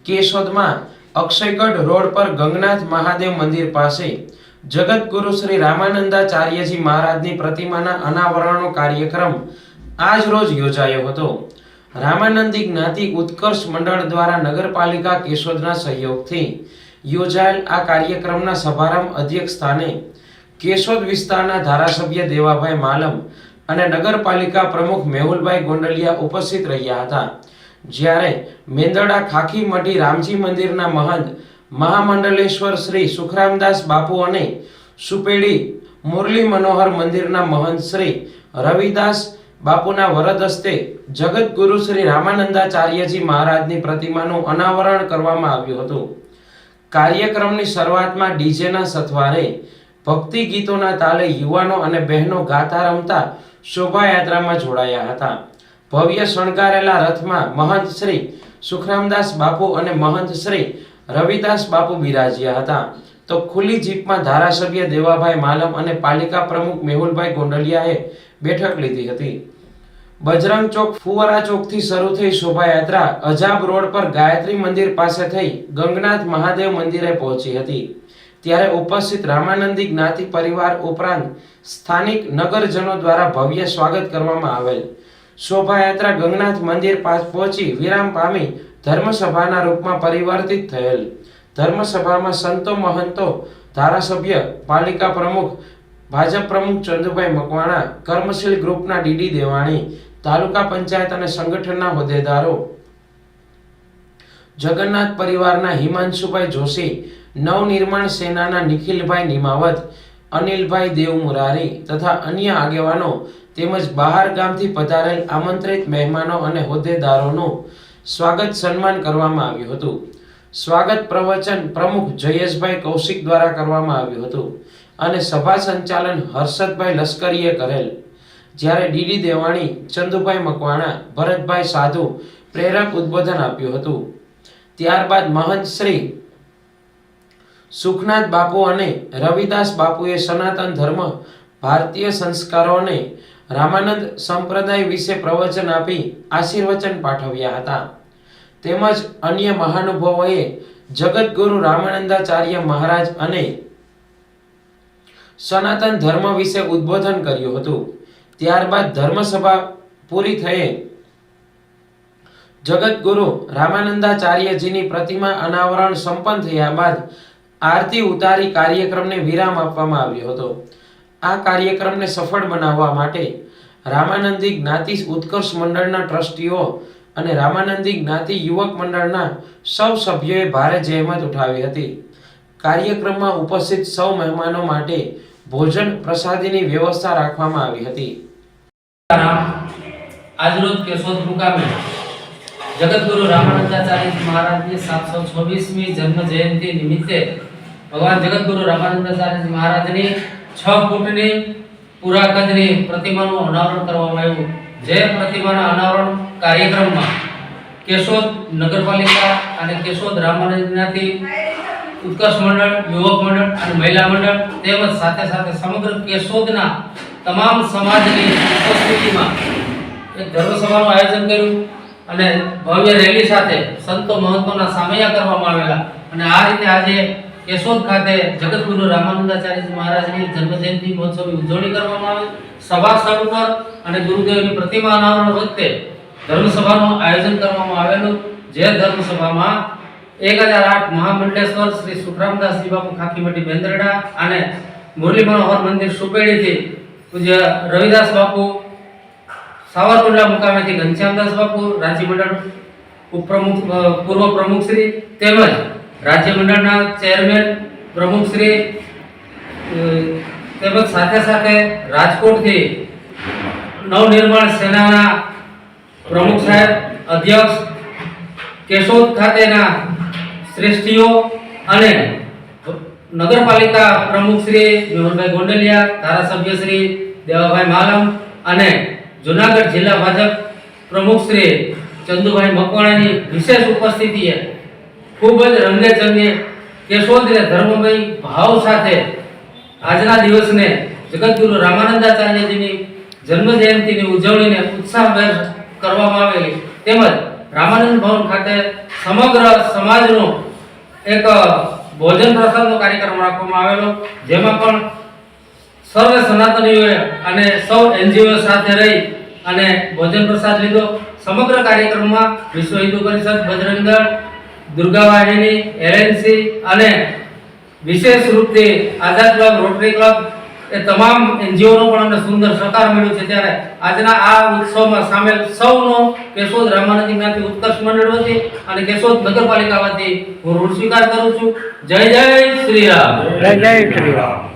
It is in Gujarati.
કેશોદમાં અક્ષયગઢ રોડ પર ગંગનાથ મહાદેવ મંદિર પાસે જગતગુરુ શ્રી રામાનંદાચાર્યજી મહારાજની પ્રતિમાના અનાવરણનો કાર્યક્રમ આજ રોજ યોજાયો હતો। રામાનંદી જ્ઞાતિ ઉત્કર્ષ મંડળ દ્વારા નગરપાલિકા કેશોદના સહયોગથી યોજાયેલ આ કાર્યક્રમના શુભારંભ અધ્યક્ષ સ્થાને કેશોદ વિસ્તારના ધારાસભ્ય દેવાભાઈ માલમ અને નગરપાલિકા પ્રમુખ મેહુલભાઈ ગોંડલિયા ઉપસ્થિત રહ્યા હતા। જ્યારે મેંદરડા ખાખી મઢી રામજી મંદિરના મહંત મહામંડલેશ્વર શ્રી સુખરામદાસ બાપુ અને સુપેડી મુરલી મનોહર મંદિરના મહંત શ્રી રવિદાસ બાપુના વરદ હસ્તે જગતગુરુ શ્રી રામાનંદાચાર્યજી મહારાજની પ્રતિમાનું અનાવરણ કરવામાં આવ્યું હતું। કાર્યક્રમની શરૂઆતમાં ડીજેના સથવારે ભક્તિ ગીતોના તાલે યુવાનો અને બહેનો ગાતા રમતા શોભાયાત્રામાં જોડાયા હતા। ભવ્ય શણગારેલા રથમાં મહંત શ્રી સુખરામદાસ બાપુ અને મહંત શ્રી રવિદાસ બાપુ બિરાજ્યા હતા, તો ખુલ્લી જીપમાં ધારાસભ્ય દેવાભાઈ માલમ અને પાલિકા પ્રમુખ મેહુલભાઈ ગોંડલિયાએ બેઠક લીધી હતી। બજરંગ ચોક ફુવારા ચોકથી શરૂ થઈ શોભાયાત્રા અજાબ રોડ પર ગાયત્રી મંદિર પાસે થઈ ગંગનાથ મહાદેવ મંદિરે પહોંચી હતી। ત્યારે ઉપસ્થિત રામાનંદી જ્ઞાતિ પરિવાર ઉપરાંત સ્થાનિક નગરજનો દ્વારા ભવ્ય સ્વાગત કરવામાં આવેલ। શોભાયાત્રા ગંગનાથ મંદિર પાસે પહોંચી વિરામ પામી ધર્મસભાના રૂપમાં પરિવર્તિત થયેલ। ધર્મસભામાં સંતો, મહંતો, ધારાસભ્ય, પાલિકા પ્રમુખ, ભાજપ પ્રમુખ ચંદુભાઈ મકવાણા, કર્મશીલ ગ્રુપના ડીડી દેવાણી, તાલુકા પંચાયત અને સંગઠનના હોદ્દેદારો, જગન્નાથ પરિવારના હિમાંશુભાઈ જોશી, નવનિર્માણ સેનાના નિખિલભાઈ નિમાવત, અનિલભાઈ દેવમુરારી તથા અન્ય આગેવાનો તેમજ બહાર ગામથી પધારેલ આમંત્રિત મહેમાનો અને હોદ્દેદારોનું સ્વાગત સન્માન કરવામાં આવ્યું હતું। સ્વાગત પ્રવચન પ્રમુખ જયેશભાઈ કૌશિક દ્વારા કરવામાં આવ્યું હતું અને સભા સંચાલન હર્ષદભાઈ લશ્કરીએ કરેલ। જ્યારે ડીડી દેવાણી, ચંદુભાઈ મકવાણા, ભરતભાઈ સાધુ પ્રેરક ઉદ્બોધન આપ્યું હતું। ત્યારબાદ મહંત શ્રી સુખનાથ બાપુ અને રવિદાસ બાપુએ સનાતન ધર્મ, ભારતીય સંસ્કારો અને રામાનંદ સંપ્રદાય વિશે પ્રવચન આપી આશીર્વચન પાઠવ્યા હતા। તેમજ અન્ય મહાનુભાવોએ જગતગુરુ રામાનંદાચાર્ય મહારાજ અને સનાતન ધર્મ વિશે ઉદ્બોધન કર્યું હતું। ત્યારબાદ ધર્મસભા પૂરી થઈ જગતગુરુ રામાનંદાચાર્યજીની પ્રતિમા અનાવરણ સંપન્ન થયા બાદ આરતી ઉતારી કાર્યક્રમને વિરામ આપવામાં આવ્યો હતો। આ કાર્યક્રમને સફળ બનાવવા માટે રામાનંદી જ્ઞાતિ ઉત્કર્ષ મંડળના ટ્રસ્ટીઓ અને રામાનંદી જ્ઞાતિ યુવક મંડળના સૌ સભ્યોએ ભારે જહેમત ઉઠાવી હતી। કાર્યક્રમમાં ઉપસ્થિત સૌ મહેમાનો માટે ભોજન પ્રસાદીની વ્યવસ્થા રાખવામાં આવી હતી। આજરોજ કેશોદ મુકામે જગતગુરુ રામાનંદાચાર્ય મહારાજની 726મી જન્મ જયંતિ નિમિત્તે ભગવાન જગતગુરુ રામાનંદાચાર્ય મહારાજની 6 ફૂટની પૂરા કદની પ્રતિમાનું અનાવરણ કરવામાં આવ્યું। જે પ્રતિમાના અનાવરણ કાર્યક્રમમાં કેશોદ નગરપાલિકા અને કેશોદ રામાનંદનાથી ઉત્કર્ષ મંડળ, યુવક મંડળ અને મહિલા મંડળ તેમજ સાથે સાથે સમગ્ર કેશોદના તમામ સમાજની ઉપસ્થિતિમાં એક ધર્મસભાનું આયોજન કર્યું અને ભવ્ય રેલી સાથે સંતો મહંતોના સામૈયા કરવામાં આવેલા અને આ રીતે આજે કેશોદ ખાતે જગતગુરુ રામાનંદાચાર્ય મહારાજની જન્મજયંતિ મહોત્સવની ઉજવણી કરવામાં આવી। સભા સ્થળ ઉપર અને ગુરુદેવની પ્રતિમા અનાવરણ વખતે ધર્મસભાનું આયોજન કરવામાં આવેલું। જે ધર્મસભામાં 1008 મહામંડલેશ્વર શ્રી સુખરામદાસજી બાપુ ખાખી મઢી મેંદરડા અને મુરલી મનોહર મંદિર સુપેડીથી પૂજ્ય રવિદાસ બાપુ, સાવરકુંડલા મુકામેથી ઘનશ્યામદાસ બાપુ, રાજ્ય મંડળ ઉપપ્રમુખ પૂર્વ પ્રમુખ શ્રી તેમજ રાજ્ય મંડળના ચેરમેન પ્રમુખ શ્રી તેમજ સાથે સાથે રાજકોટથી નવનિર્માણ સેનાના પ્રમુખ સાહેબ, અધ્યક્ષ, કેશોદ ખાતેના શ્રેષ્ઠીઓ અને નગરપાલિકા પ્રમુખ શ્રી મેહુલભાઈ ગોંડલિયા, ધારાસભ્ય શ્રી દેવાભાઈ માલમ અને જૂનાગઢ જિલ્લા ભાજપ પ્રમુખ શ્રી ચંદુભાઈ મકવાણાની વિશેષ ઉપસ્થિતિએ ખૂબ જ રંગેચંગે કેશોદને ધર્મમય ભાવ સાથે આજના દિવસને જગતગુરુ રામાનંદાચાર્યજીની જન્મ જયંતિની ઉજવણીને ઉત્સાહભેર કરવામાં આવેલી તેમજ રામાનંદ ભવન ખાતે સમગ્ર સમાજનો એક ભોજન પ્રસાદનો કાર્યક્રમ રાખવામાં આવેલો, જેમાં પણ સર્વ સનાતનીઓએ અને સૌ એનજીઓ સાથે રહી અને ભોજન પ્રસાદ લીધો. સમગ્ર કાર્યક્રમમાં વિશ્વ હિન્દુ પરિષદ, બજરંગ દળ, દુર્ગા વાહિની, એલએનસી અને વિશેષ રૂપથી આઝાદ ક્લબ, રોટરી ક્લબ એ તમામ એનજીઓનો પણ અમને સુંદર સહકાર મળ્યો છે. ત્યારે આજના આ ઉત્સવમાં સામેલ સૌનો કેશોદ રામાનંદી જ્ઞાતિ ઉત્કર્ષ મંડળ વતી અને કેશોદ નગરપાલિકા વતી હું ઋણ સ્વીકાર કરું છું. જય જય શ્રી રામ. જય જય શ્રી રામ.